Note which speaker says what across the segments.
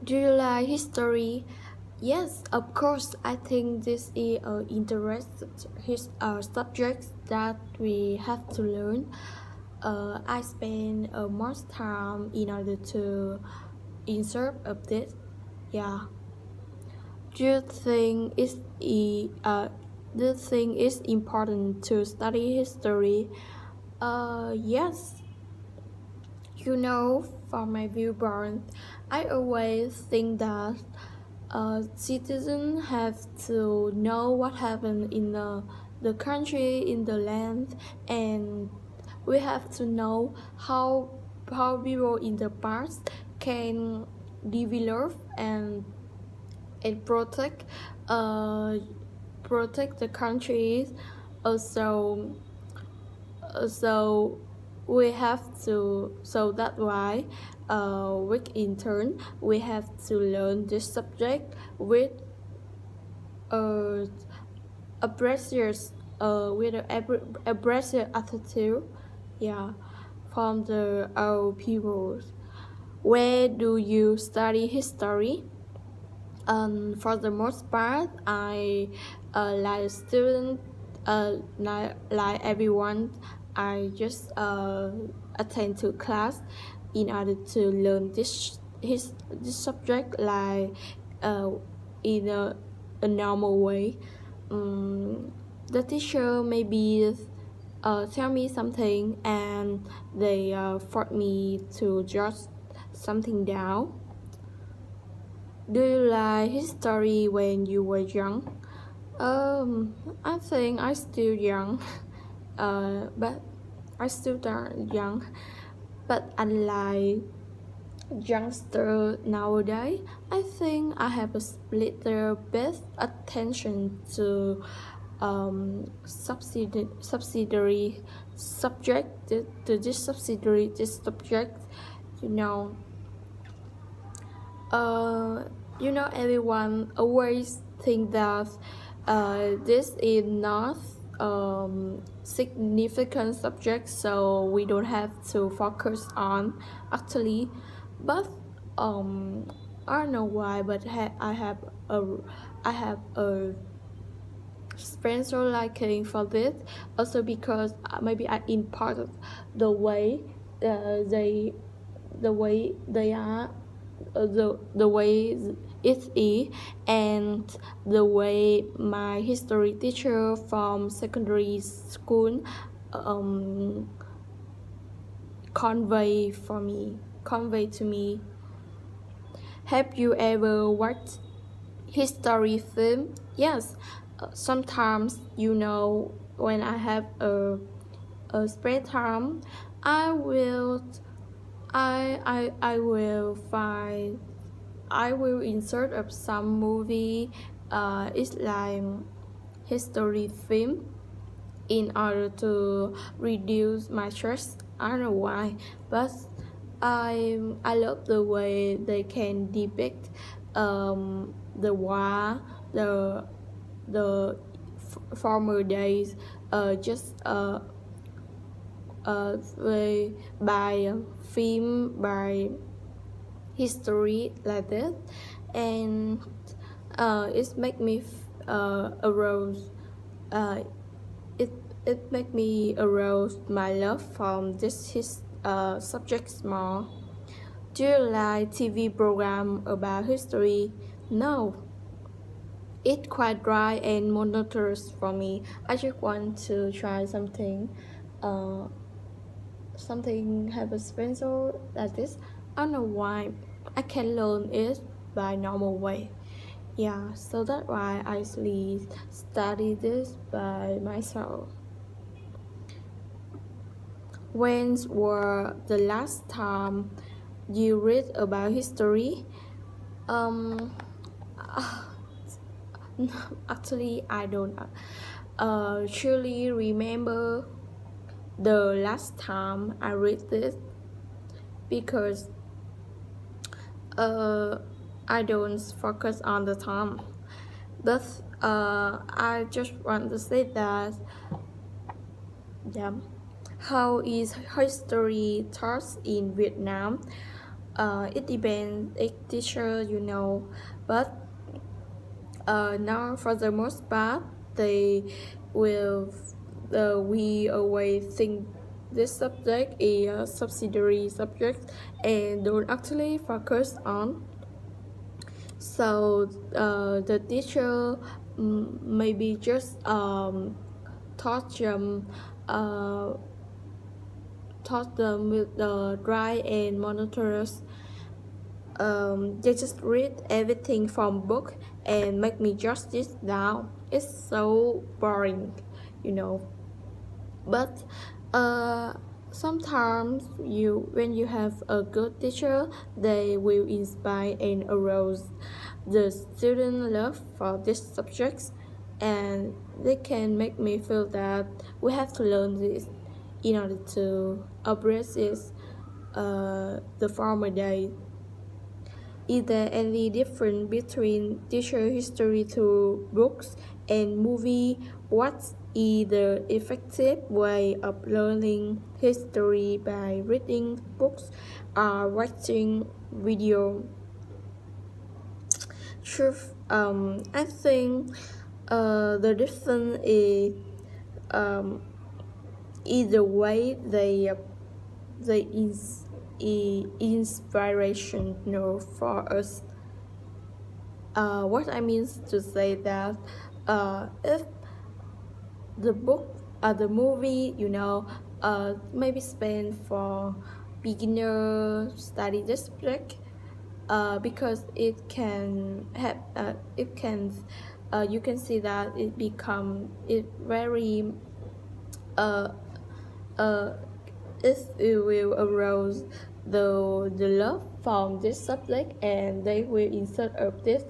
Speaker 1: Do you like history? Yes, of course. I think this is an interesting subject that we have to learn. I spend much time in order to insert of this. Yeah. Do you think do you think it's important to study history? Yes. From my viewpoint, I always think that citizens have to know what happened in the country, in the land, and we have to know how people in the past can develop and uh, protect the countries. Also, so we have to so that's why with intern we have to learn this subject with uh, a precious a precious attitude, yeah, from the our people. Where do you study history? For the most part, I like student, like everyone, I just attend to class in order to learn this subject like uh, in a normal way. The teacher maybe tell me something and they force me to jot something down. Do you like history when you were young? I think I still young, but I still young. But unlike youngster nowadays, I think I have a little bit attention to subsidiary subject to this subject, you know. uh, everyone always think that this is not significant subject, so we don't have to focus on actually. But I don't know why, but a I have a special liking for this. Also because maybe I imparted the way they are, the way it is, and the way my history teacher from secondary school um, convey to me. Have you ever watched history film? Yes. Sometimes, when I have a spare time, I will I will insert up some movie. It's like history film in order to reduce my stress. I don't know why, but I love the way they can depict the war, the former days, just by film, by history like that, and it make me arouse. Uh, it make me arouse my love from this subjects more. Do you like TV program about history? No, it's quite dry and monotonous for me. I just want to try uh, something have a special like this. I don't know why. I can learn it by normal way. Yeah, so that's why I study this by myself. When were the last time you read about history? Um, Actually, I don't truly remember the last time I read this, because I don't focus on the time. But I just want to say that, yeah, how is history taught in Vietnam? it depends each teacher, but now for the most part they will we always think this subject is a subsidiary subject and don't actually focus on. So the teacher maybe just taught them with the dry and monotonous. They just read everything from book and make me jot this down. It's so boring, But sometimes when you have a good teacher, they will inspire and arouse the student love for these subjects, and they can make me feel that we have to learn this in order to embrace the former day. Is there any difference between teacher history through books and movie? What is the effective way of learning history by reading books or watching video? Truth, I think the difference is either way they inspiration for us. What I mean to say that if the book or the movie maybe spent for beginner study this subject, because it can have you can see that it very it will arouse the love from this subject, and they will insert of this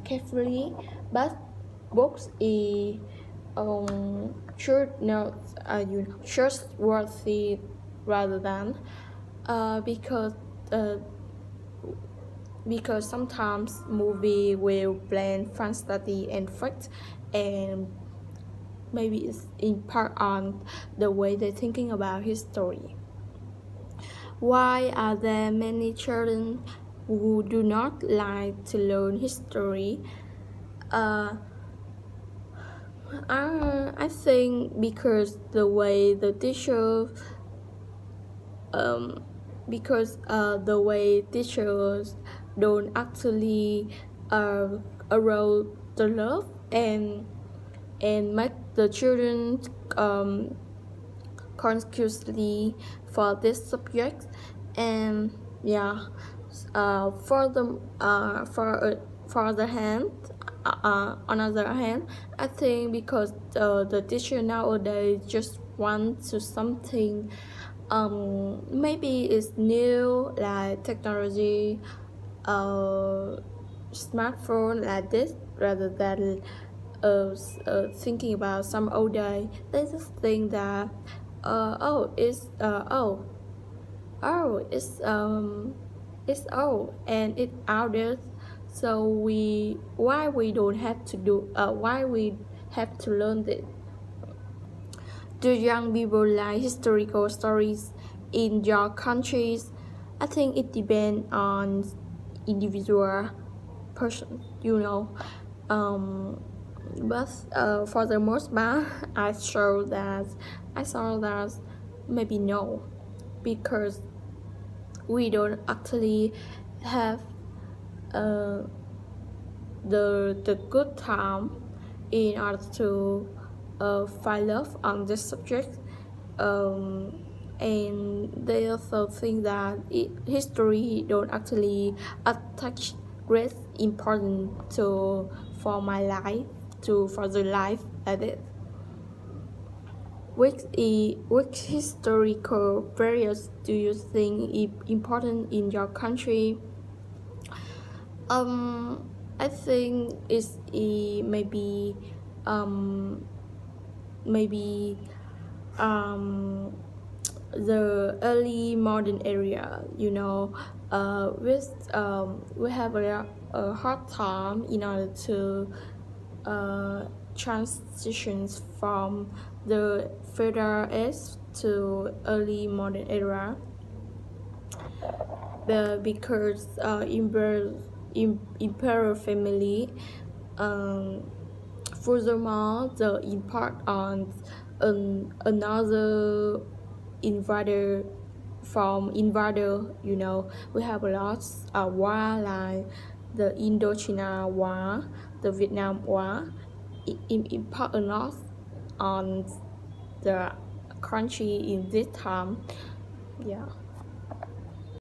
Speaker 1: carefully. But books is trustworthy rather than because sometimes movie will blend fantasy and fact, and maybe it's in part on the way they're thinking about history. Why are there many children who do not like to learn history? I think because the way the teacher the way teachers don't actually arouse the love and make the children consciously for this subject. And for the hand on other hand, I think because the teacher nowadays just want to something maybe it's new, like technology, smartphone like this, rather than thinking about some old day. They just think that it's old and it's outdated, so why we have to learn this. Do young people like historical stories in your countries? I think it depends on individual person, but for the most part, I saw that maybe no, because we don't actually have the good time in order to find love on this subject, and they also think that history don't actually attach great importance for my life, for the life like it. Which historical periods do you think is important in your country? I think it's maybe the early modern era, we have a hard time in order to transitions from the Feudal Age to early modern era. because imperial family. Furthermore, the impact on another invader we have lots of war like the Indochina War, the Vietnam War. It impact a lot on the country in this time. Yeah.